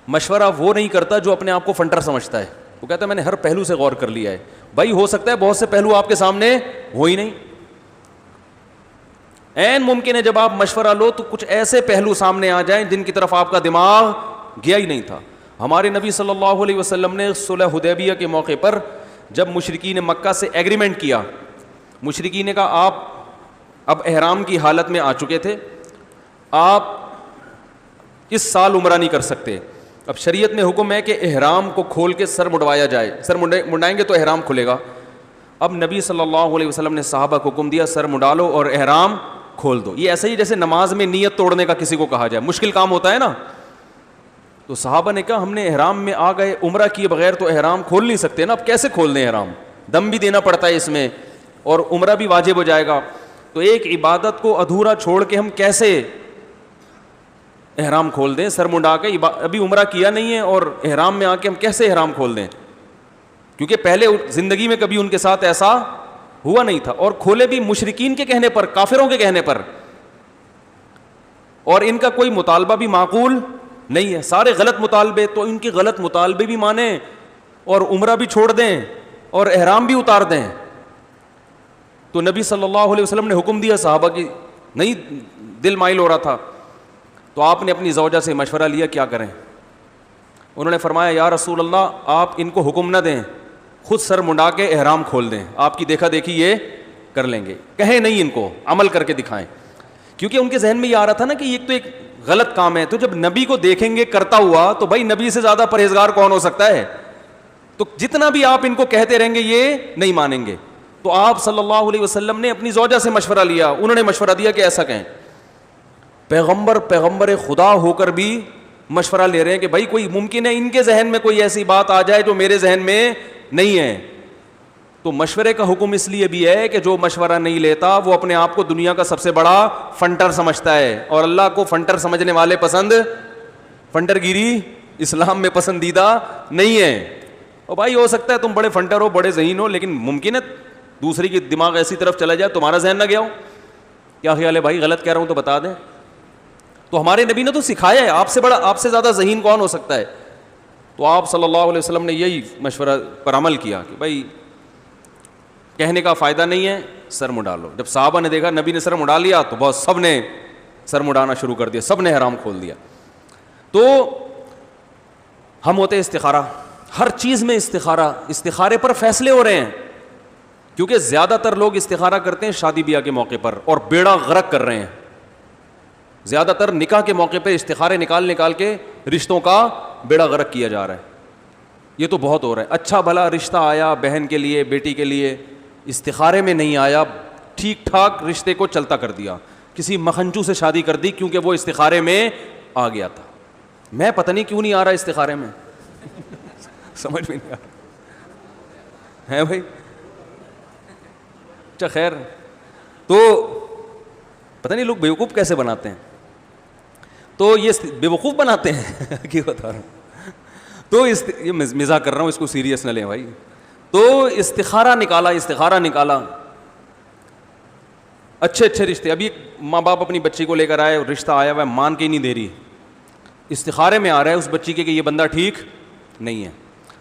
مشورہ وہ نہیں کرتا جو اپنے آپ کو فنٹر سمجھتا ہے. وہ کہتا ہے میں نے ہر پہلو سے غور کر لیا ہے. بھائی ہو سکتا ہے بہت سے پہلو آپ کے سامنے ہو ہی نہیں. عین ممکن ہے جب آپ مشورہ لو تو کچھ ایسے پہلو سامنے آ جائیں جن کی طرف آپ کا دماغ گیا ہی نہیں تھا. ہمارے نبی صلی اللہ علیہ وسلم نے صلح حدیبیہ کے موقع پر جب مشرکین مکہ سے ایگریمنٹ کیا, مشرکین نے کہا آپ اب احرام کی حالت میں آ چکے تھے, آپ اس سال عمرہ نہیں کر سکتے. اب شریعت میں حکم ہے کہ احرام کو کھول کے سر مڈوایا جائے, سر منڈائیں گے تو احرام کھلے گا. اب نبی صلی اللہ علیہ وسلم نے صحابہ کو حکم دیا سر مڈالو اور احرام کھول دو. یہ ایسا ہی جیسے نماز میں نیت توڑنے کا کسی کو کہا جائے, مشکل کام ہوتا ہے نا. تو صحابہ نے کہا ہم نے احرام میں آ گئے, عمرہ کیے بغیر تو احرام کھول نہیں سکتے نا, اب کیسے کھول دیں احرام, دم بھی دینا پڑتا ہے اس میں اور عمرہ بھی واجب ہو جائے گا. تو ایک عبادت کو ادھورا چھوڑ کے ہم کیسے احرام کھول دیں, سر منڈا کے ابھی عمرہ کیا نہیں ہے اور احرام میں آ کے ہم کیسے احرام کھول دیں, کیونکہ پہلے زندگی میں کبھی ان کے ساتھ ایسا ہوا نہیں تھا. اور کھولے بھی مشرکین کے کہنے پر, کافروں کے کہنے پر, اور ان کا کوئی مطالبہ بھی معقول نہیں ہے, سارے غلط مطالبے. تو ان کے غلط مطالبے بھی مانیں اور عمرہ بھی چھوڑ دیں اور احرام بھی اتار دیں. تو نبی صلی اللہ علیہ وسلم نے حکم دیا, صحابہ کی نہیں دل مائل ہو رہا تھا, تو آپ نے اپنی زوجہ سے مشورہ لیا کیا کریں. انہوں نے فرمایا یا رسول اللہ آپ ان کو حکم نہ دیں, خود سر منڈا کے احرام کھول دیں, آپ کی دیکھا دیکھی یہ کر لیں گے. کہیں نہیں ان کو, عمل کر کے دکھائیں. کیونکہ ان کے ذہن میں یہ آ رہا تھا نا کہ یہ تو ایک غلط کام ہے, تو جب نبی کو دیکھیں گے کرتا ہوا تو بھائی نبی سے زیادہ پرہیزگار کون ہو سکتا ہے. تو جتنا بھی آپ ان کو کہتے رہیں گے یہ نہیں مانیں گے. تو آپ صلی اللہ علیہ وسلم نے اپنی زوجہ سے مشورہ لیا, انہوں نے مشورہ دیا کہ ایسا کہیں. پیغمبر خدا ہو کر بھی مشورہ لے رہے ہیں کہ بھائی کوئی ممکن ہے ان کے ذہن میں کوئی ایسی بات آ جائے جو میرے ذہن میں نہیں ہے. تو مشورے کا حکم اس لیے بھی ہے کہ جو مشورہ نہیں لیتا وہ اپنے آپ کو دنیا کا سب سے بڑا فنٹر سمجھتا ہے, اور اللہ کو فنٹر سمجھنے والے پسند, فنٹر گیری اسلام میں پسندیدہ نہیں ہے. اور بھائی ہو سکتا ہے تم بڑے فنٹر ہو, بڑے ذہین ہو, لیکن ممکن ہے دوسری کی دماغ ایسی طرف چلا جائے تمہارا ذہن نہ گیا ہو. کیا خیال ہے بھائی, غلط کہہ رہا ہوں تو بتا دیں. تو ہمارے نبی نے تو سکھایا ہے, آپ سے بڑا, آپ سے زیادہ ذہین کون ہو سکتا ہے. تو آپ صلی اللہ علیہ وسلم نے یہی مشورہ پر عمل کیا کہ بھائی کہنے کا فائدہ نہیں ہے, سر مڈا لو. جب صحابہ نے دیکھا نبی نے سر مڈا لیا تو بہت سب نے سر مڈانا شروع کر دیا, سب نے احرام کھول دیا. تو ہم ہوتے استخارہ, ہر چیز میں استخارہ, استخارے پر فیصلے ہو رہے ہیں. کیونکہ زیادہ تر لوگ استخارہ کرتے ہیں شادی بیاہ کے موقع پر اور بیڑا غرق کر رہے ہیں. زیادہ تر نکاح کے موقع پہ استخارے نکال کے رشتوں کا بیڑا غرق کیا جا رہا ہے. یہ تو بہت ہو رہا ہے. اچھا بھلا رشتہ آیا بہن کے لیے, بیٹی کے لیے, استخارے میں نہیں آیا, ٹھیک ٹھاک رشتے کو چلتا کر دیا, کسی مکھنچو سے شادی کر دی کیونکہ وہ استخارے میں آ گیا تھا. میں پتہ نہیں کیوں نہیں آ رہا استخارے میں سمجھ میں نہیں آ رہا ہے بھائی. اچھا خیر, تو پتہ نہیں لوگ بیوقوف کیسے بناتے ہیں. تو یہ بیوقوف بناتے ہیں کیوں بتا رہا ہوں. تو یہ مزاح کر رہا ہوں, اس کو سیریس نہ لیں بھائی. تو استخارہ نکالا, اچھے رشتے. ابھی ماں باپ اپنی بچی کو لے کر آئے, رشتہ آیا ہوا ہے, مان کے ہی نہیں دے رہی, استخارے میں آ رہا ہے اس بچی کے کہ یہ بندہ ٹھیک نہیں ہے.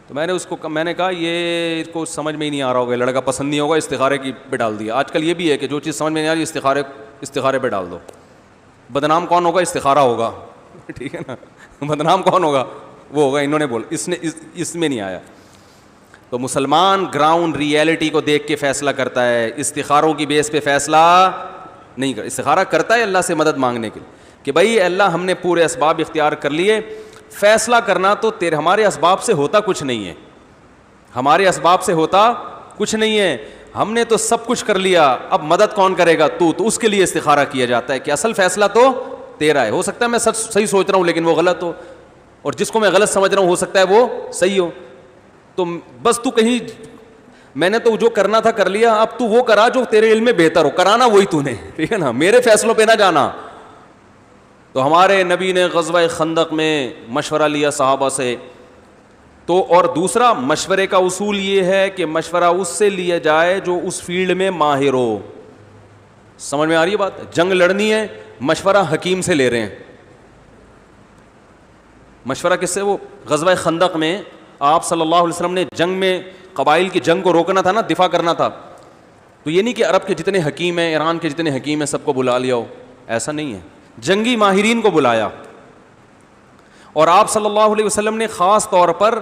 تو میں نے کہا یہ اس کو سمجھ میں ہی نہیں آ رہا ہوگا, لڑکا پسند نہیں ہوگا, استخارے کی پہ ڈال دیا. آج کل یہ بھی ہے کہ جو چیز سمجھ میں نہیں آ رہی استخارے پہ ڈال دو. بدنام کون ہوگا, استخارہ ہوگا, ٹھیک ہے نا. بدنام کون ہوگا, وہ ہوگا انہوں نے بول, اس میں نہیں آیا. تو مسلمان گراؤنڈ ریئلٹی کو دیکھ کے فیصلہ کرتا ہے, استخاروں کی بیس پہ فیصلہ نہیں کرتا. استخارہ کرتا ہے اللہ سے مدد مانگنے کے کہ بھائی اللہ ہم نے پورے اسباب اختیار کر لیے. فیصلہ کرنا تو ہمارے اسباب سے ہوتا کچھ نہیں ہے, ہمارے اسباب سے ہوتا کچھ نہیں ہے. ہم نے تو سب کچھ کر لیا, اب مدد کون کرے گا, تو اس کے لیے استخارہ کیا جاتا ہے کہ اصل فیصلہ تو تیرا ہے. ہو سکتا ہے میں صحیح سوچ رہا ہوں لیکن وہ غلط ہو, اور جس کو میں غلط سمجھ رہا ہوں ہو سکتا ہے وہ صحیح ہو. تو بس تو کہیں میں نے تو جو کرنا تھا کر لیا, اب تو وہ کرا جو تیرے علم میں بہتر ہو, کرانا وہی تو نے, ٹھیک ہے نا, میرے فیصلوں پہ نہ جانا. تو ہمارے نبی نے غزوہ خندق میں مشورہ لیا صحابہ سے. تو اور دوسرا مشورے کا اصول یہ ہے کہ مشورہ اس سے لیا جائے جو اس فیلڈ میں ماہر ہو. سمجھ میں آ رہی ہے بات, جنگ لڑنی ہے, مشورہ حکیم سے لے رہے ہیں, مشورہ کس سے؟ وہ غزوہ خندق میں آپ صلی اللہ علیہ وسلم نے جنگ میں قبائل کی جنگ کو روکنا تھا نا، دفاع کرنا تھا. تو یہ نہیں کہ عرب کے جتنے حکیم ہیں، ایران کے جتنے حکیم ہیں سب کو بلا لیا ہو، ایسا نہیں ہے. جنگی ماہرین کو بلایا. اور آپ صلی اللہ علیہ وسلم نے خاص طور پر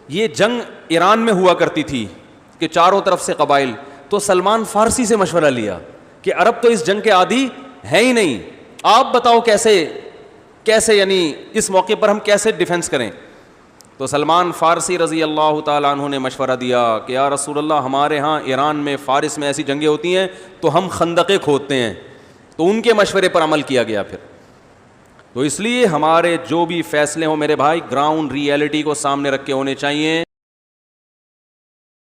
یہ جنگ ایران میں ہوا کرتی تھی کہ چاروں طرف سے قبائل، تو سلمان فارسی سے مشورہ لیا کہ عرب تو اس جنگ کے عادی ہے ہی نہیں، آپ بتاؤ کیسے یعنی اس موقع پر ہم کیسے ڈیفنس کریں. تو سلمان فارسی رضی اللہ تعالیٰ عنہ نے مشورہ دیا کہ یا رسول اللہ، ہمارے ہاں ایران میں فارس میں ایسی جنگیں ہوتی ہیں تو ہم خندقیں کھودتے ہیں. تو ان کے مشورے پر عمل کیا گیا. پھر تو اس لیے ہمارے جو بھی فیصلے ہوں میرے بھائی، گراؤنڈ ریئلٹی کو سامنے رکھ کے ہونے چاہیے.